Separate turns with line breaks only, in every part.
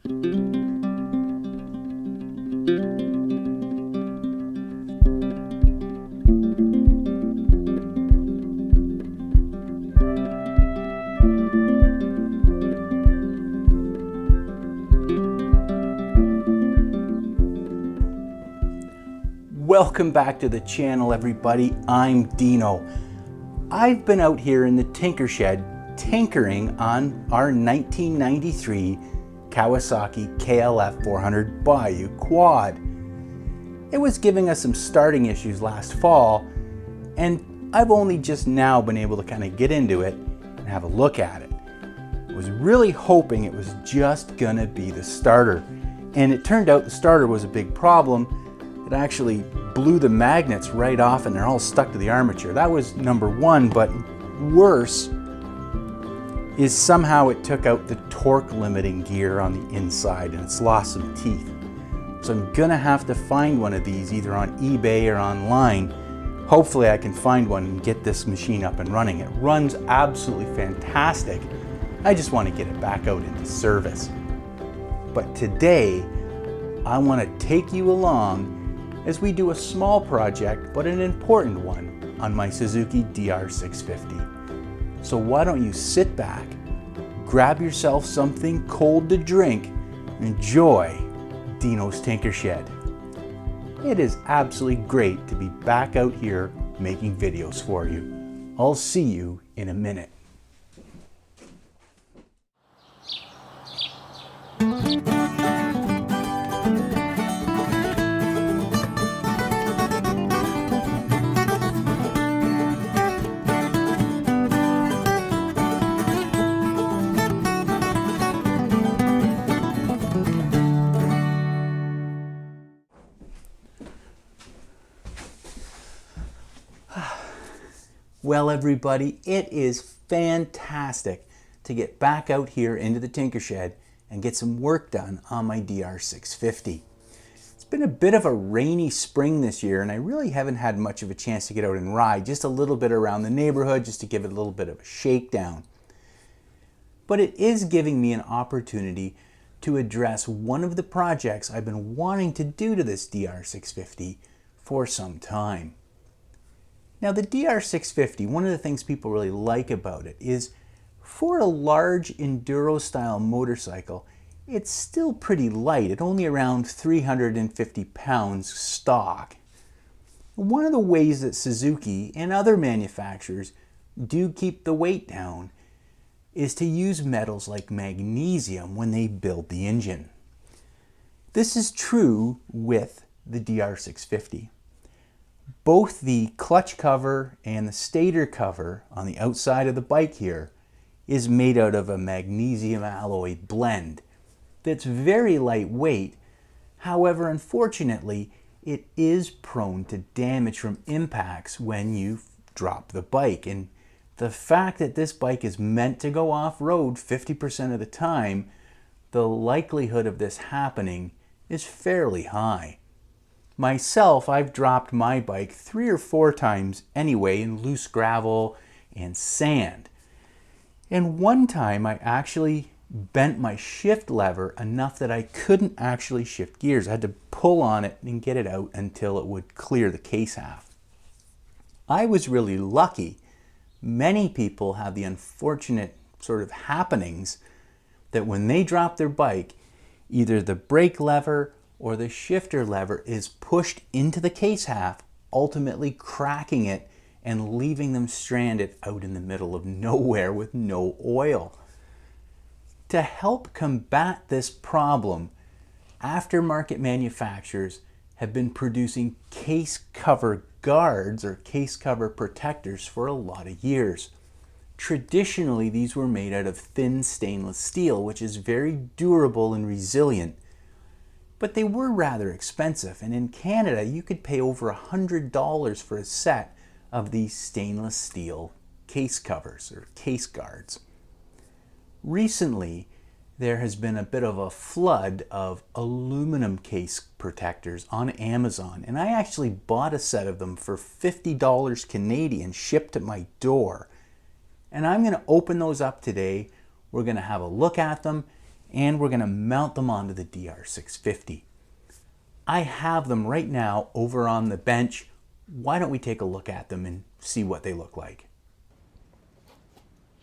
Welcome back to the channel, everybody. I'm Dino. I've been out here in the tinker shed tinkering on our 1993 Kawasaki KLF 400 Bayou quad. It was giving us some starting issues last fall, and I've only just now been able to kind of get into it and have a look at it. I was really hoping it was just gonna be the starter, and it turned out the starter was a big problem. It actually blew the magnets right off and they're all stuck to the armature. That was number one, but worse is somehow it took out the torque limiting gear on the inside and it's lost some teeth. So I'm gonna have to find one of these either on eBay or online. Hopefully I can find one and get this machine up and running. It runs absolutely fantastic. I just want to get it back out into service. But today, I want to take you along as we do a small project, but an important one on my Suzuki DR650. So why don't you sit back, grab yourself something cold to drink, and enjoy Dino's Tinker Shed. It is absolutely great to be back out here making videos for you. I'll see you in a minute. Well, everybody, it is fantastic to get back out here into the tinker shed and get some work done on my DR650. It's been a bit of a rainy spring this year and I really haven't had much of a chance to get out and ride, just a little bit around the neighborhood just to give it a little bit of a shakedown. But it is giving me an opportunity to address one of the projects I've been wanting to do to this DR650 for some time. Now the DR650, one of the things people really like about it is for a large enduro style motorcycle, it's still pretty light at only around 350 pounds stock. One of the ways that Suzuki and other manufacturers do keep the weight down is to use metals like magnesium when they build the engine. This is true with the DR650. Both the clutch cover and the stator cover on the outside of the bike here is made out of a magnesium alloy blend that's very lightweight. However, unfortunately, it is prone to damage from impacts when you drop the bike. And the fact that this bike is meant to go off-road 50% of the time, the likelihood of this happening is fairly high. Myself, I've dropped my bike 3 or 4 times anyway in loose gravel and sand. And one time I actually bent my shift lever enough that I couldn't actually shift gears. I had to pull on it and get it out until it would clear the case half. I was really lucky. Many people have the unfortunate sort of happenings that when they drop their bike, either the brake lever or the shifter lever is pushed into the case half, ultimately cracking it and leaving them stranded out in the middle of nowhere with no oil. To help combat this problem, aftermarket manufacturers have been producing case cover guards or case cover protectors for a lot of years. Traditionally, these were made out of thin stainless steel, which is very durable and resilient. But they were rather expensive, and in Canada you could pay over $100 for a set of these stainless steel case covers or case guards. Recently, there has been a bit of a flood of aluminum case protectors on Amazon, and I actually bought a set of them for $50 Canadian shipped to my door. And I'm going to open those up today. We're going to have a look at them and we're going to mount them onto the DR650. I have them right now over on the bench. Why don't we take a look at them and see what they look like?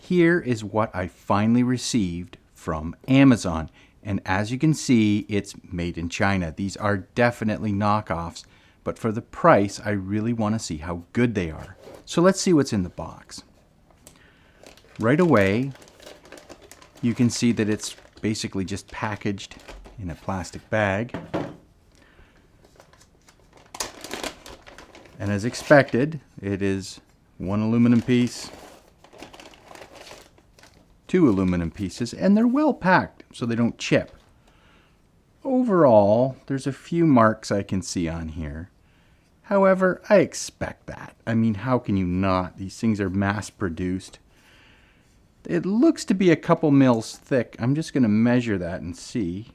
Here is what I finally received from Amazon. And as you can see, it's made in China. These are definitely knockoffs, but for the price, I really want to see how good they are. So let's see what's in the box. Right away, you can see that it's basically just packaged in a plastic bag. And as expected, it is one aluminum piece, two aluminum pieces, and they're well packed so they don't chip. Overall, there's a few marks I can see on here. However, I expect that. I mean, how can you not? These things are mass produced. It looks to be a couple mils thick. I'm just going to measure that and see.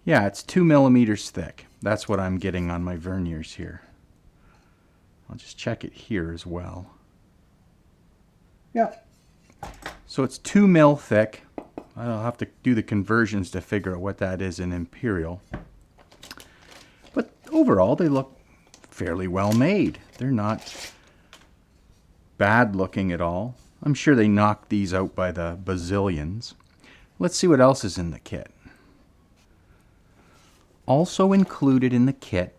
Yeah, it's 2 millimeters thick. That's what I'm getting on my verniers here. I'll just check it here as well. Yeah. So it's 2 mil thick. I'll have to do the conversions to figure out what that is in imperial. But overall, they look fairly well made. They're not bad looking at all. I'm sure they knocked these out by the bazillions. Let's see what else is in the kit. Also included in the kit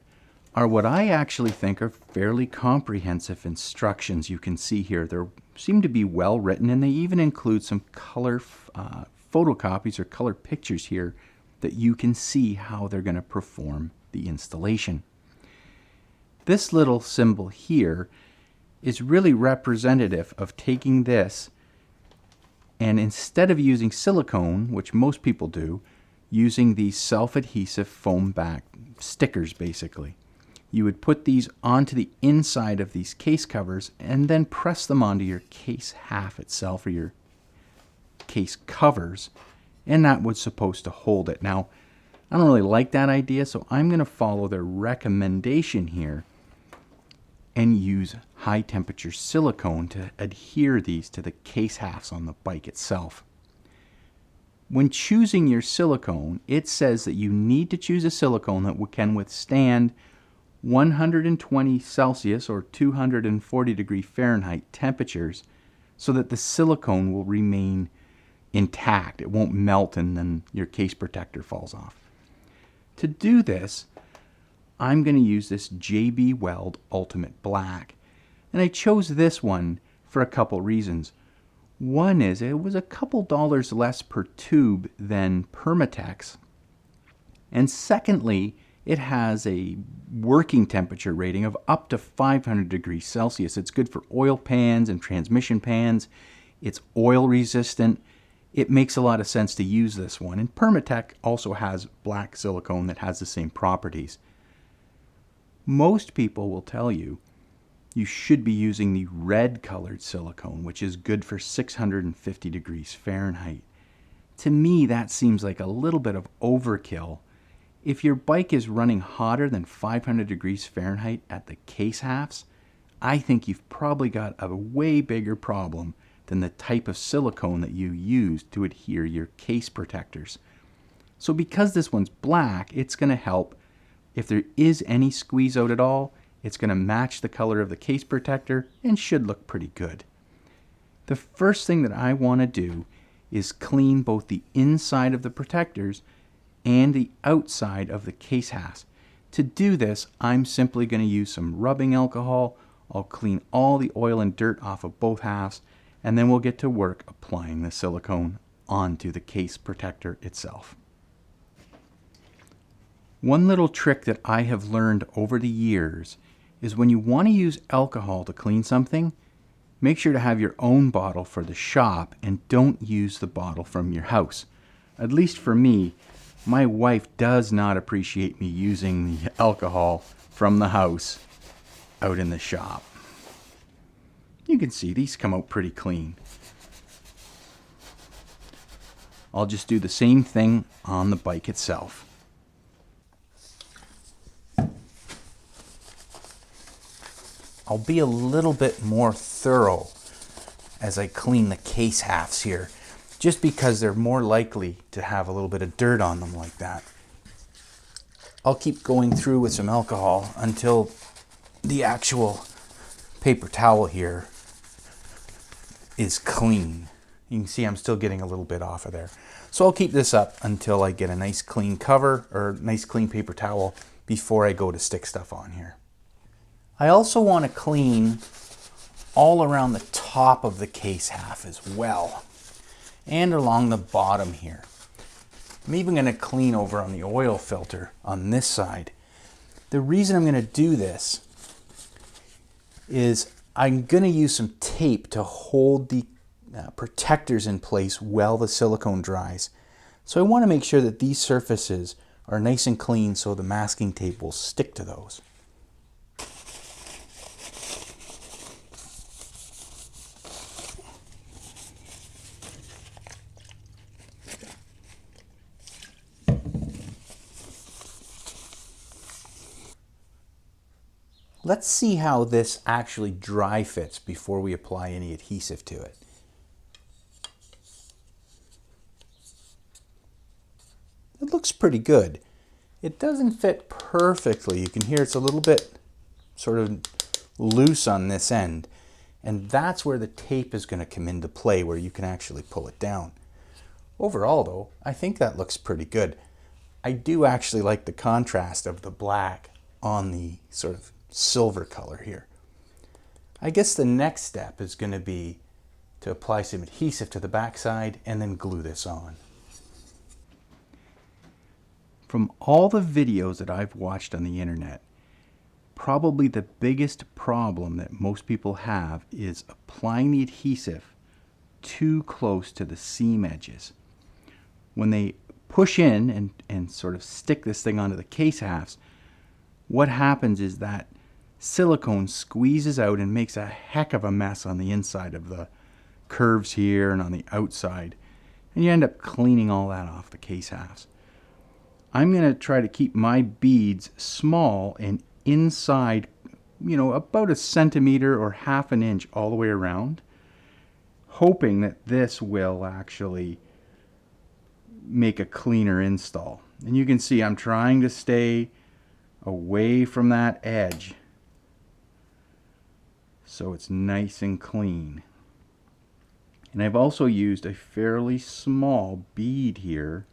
are what I actually think are fairly comprehensive instructions you can see here. They seem to be well written, and they even include some color photocopies or color pictures here that you can see how they're going to perform the installation. This little symbol here is really representative of taking this and instead of using silicone, which most people do, using these self-adhesive foam back stickers basically. You would put these onto the inside of these case covers and then press them onto your case half itself or your case covers, and that was supposed to hold it. Now, I don't really like that idea, so I'm going to follow their recommendation here and use high temperature silicone to adhere these to the case halves on the bike itself. When choosing your silicone, it says that you need to choose a silicone that can withstand 120 Celsius or 240 degree Fahrenheit temperatures so that the silicone will remain intact. It won't melt and then your case protector falls off. To do this, I'm going to use this JB Weld Ultimate Black. And I chose this one for a couple reasons. One is it was a couple dollars less per tube than Permatex. And secondly, it has a working temperature rating of up to 500 degrees Celsius. It's good for oil pans and transmission pans. It's oil resistant. It makes a lot of sense to use this one. And Permatech also has black silicone that has the same properties. Most people will tell you you should be using the red colored silicone, which is good for 650 degrees Fahrenheit. To me, that seems like a little bit of overkill. If your bike is running hotter than 500 degrees Fahrenheit at the case halves, I think you've probably got a way bigger problem than the type of silicone that you use to adhere your case protectors. So because this one's black, it's going to help. If there is any squeeze out at all, it's going to match the color of the case protector and should look pretty good. The first thing that I want to do is clean both the inside of the protectors and the outside of the case halves. To do this, I'm simply going to use some rubbing alcohol. I'll clean all the oil and dirt off of both halves, and then we'll get to work applying the silicone onto the case protector itself. One little trick that I have learned over the years is when you want to use alcohol to clean something, make sure to have your own bottle for the shop and don't use the bottle from your house. At least for me, my wife does not appreciate me using the alcohol from the house out in the shop. You can see these come out pretty clean. I'll just do the same thing on the bike itself. I'll be a little bit more thorough as I clean the case halves here. just because they're more likely to have a little bit of dirt on them like that. I'll keep going through with some alcohol until the actual paper towel here is clean. You can see I'm still getting a little bit off of there. So I'll keep this up until I get a nice clean cover or nice clean paper towel before I go to stick stuff on here. I also want to clean all around the top of the case half as well, and along the bottom here. I'm even going to clean over on the oil filter on this side. The reason I'm going to do this is I'm going to use some tape to hold the protectors in place while the silicone dries. So I want to make sure that these surfaces are nice and clean so the masking tape will stick to those. Let's see how this actually dry fits before we apply any adhesive to it. It looks pretty good. It doesn't fit perfectly. You can hear it's a little bit sort of loose on this end. And that's where the tape is going to come into play, where you can actually pull it down. Overall though, I think that looks pretty good. I do actually like the contrast of the black on the sort of silver color here. I guess the next step is going to be to apply some adhesive to the backside and then glue this on. From all the videos that I've watched on the internet, probably the biggest problem that most people have is applying the adhesive too close to the seam edges. When they push in and sort of stick this thing onto the case halves, what happens is that silicone squeezes out and makes a heck of a mess on the inside of the curves here and on the outside, and you end up cleaning all that off the case halves. I'm going to try to keep my beads small and inside, about a centimeter or half an inch all the way around, hoping that this will actually make a cleaner install. And you can see I'm trying to stay away from that edge so it's nice and clean. And I've also used a fairly small bead here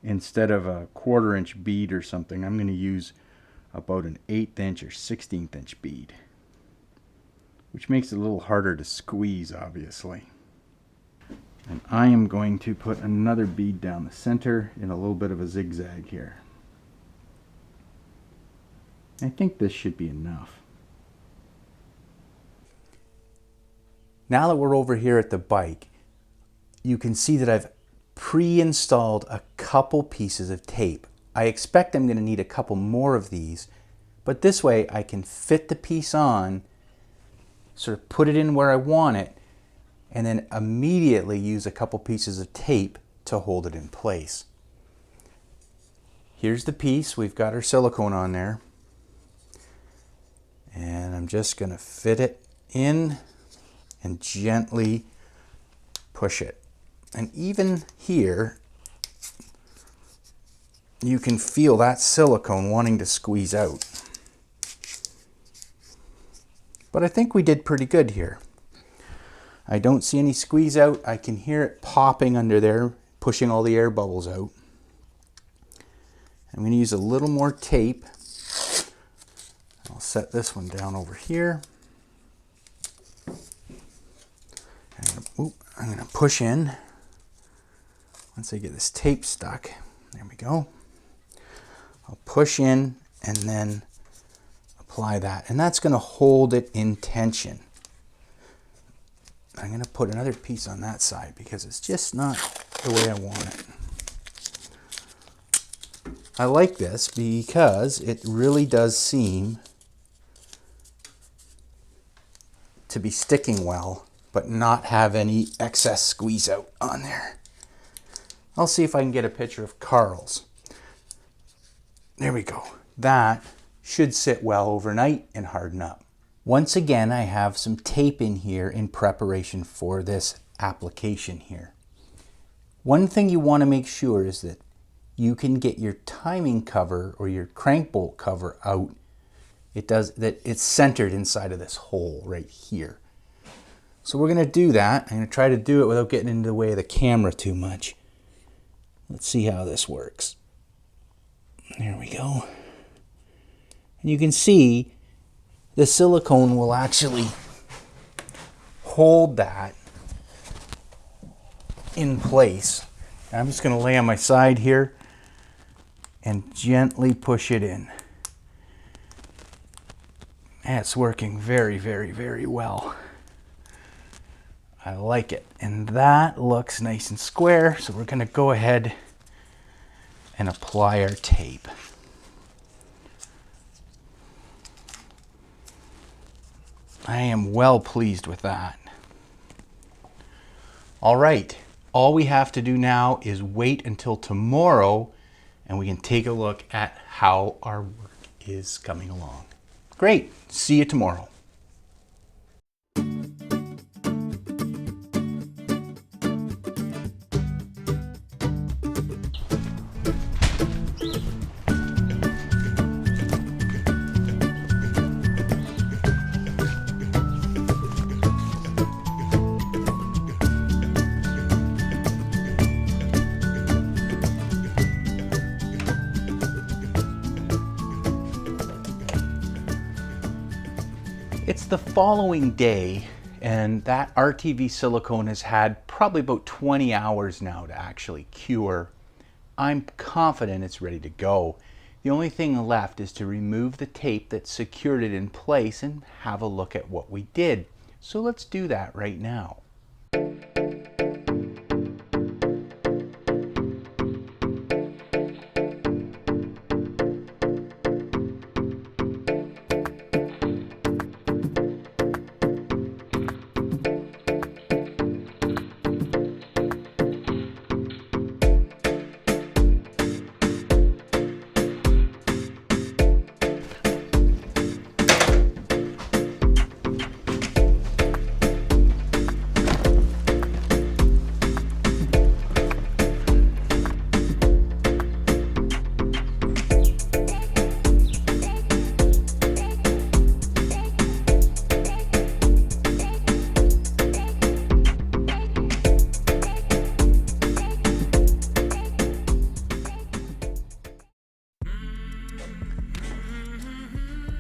instead of a 1/4 inch bead or something. I'm going to use about an 1/8 inch or 1/16 inch bead, which makes it a little harder to squeeze, obviously. And I am going to put another bead down the center in a little bit of a zigzag here. I think this should be enough. Now that we're over here at the bike, you can see that I've pre-installed a couple pieces of tape. I expect I'm going to need a couple more of these, but this way I can fit the piece on, sort of put it in where I want it, and then immediately use a couple pieces of tape to hold it in place. Here's the piece. We've got our silicone on there. And I'm just going to fit it in and gently push it. And even here, you can feel that silicone wanting to squeeze out. But I think we did pretty good here. I don't see any squeeze out. I can hear it popping under there, pushing all the air bubbles out. I'm going to use a little more tape. I'll set this one down over here. I'm going to push in. Once I get this tape stuck, there we go. I'll push in and then apply that. And that's going to hold it in tension. I'm going to put another piece on that side because it's just not the way I want it. I like this because it really does seem to be sticking well, but not have any excess squeeze out on there. I'll see if I can get a picture of Carl's. There we go. That should sit well overnight and harden up. Once again, I have some tape in here in preparation for this application here. One thing you want to make sure is that you can get your timing cover or your crank bolt cover out. It's centered inside of this hole right here. So we're going to do that. I'm going to try to do it without getting into the way of the camera too much. Let's see how this works. There we go. And you can see the silicone will actually hold that in place. I'm just going to lay on my side here and gently push it in. And it's working very, very, very well. I like it. And that looks nice and square, so we're going to go ahead and apply our tape. I am well pleased with that. All right, all we have to do now is wait until tomorrow and we can take a look at how our work is coming along. Great, see you tomorrow. It's the following day, and that RTV silicone has had probably about 20 hours now to actually cure. I'm confident it's ready to go. The only thing left is to remove the tape that secured it in place and have a look at what we did. So let's do that right now.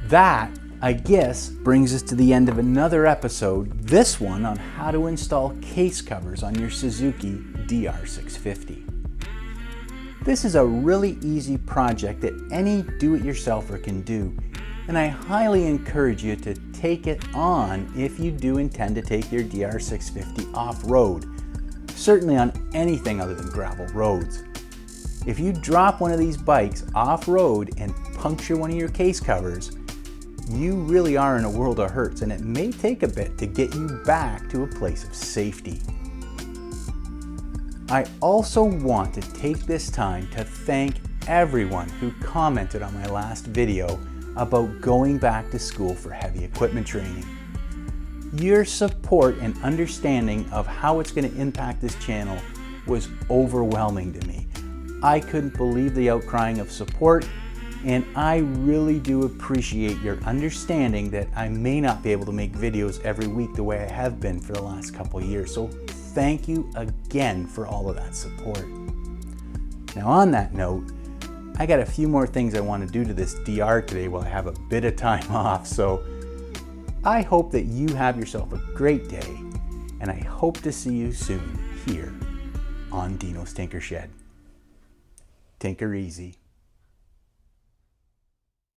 That, I guess, brings us to the end of another episode, this one on how to install case covers on your Suzuki DR650. This is a really easy project that any do-it-yourselfer can do, and I highly encourage you to take it on if you do intend to take your DR650 off-road, certainly on anything other than gravel roads. If you drop one of these bikes off-road and puncture one of your case covers, you really are in a world of hurts, and it may take a bit to get you back to a place of safety. I also want to take this time to thank everyone who commented on my last video about going back to school for heavy equipment training. Your support and understanding of how it's going to impact this channel was overwhelming to me. I couldn't believe the outcrying of support, and I really do appreciate your understanding that I may not be able to make videos every week the way I have been for the last couple of years. So thank you again for all of that support. Now on that note, I got a few more things I want to do to this DR today while I have a bit of time off. So I hope that you have yourself a great day, and I hope to see you soon here on Dino's Tinker Shed. Tinker easy.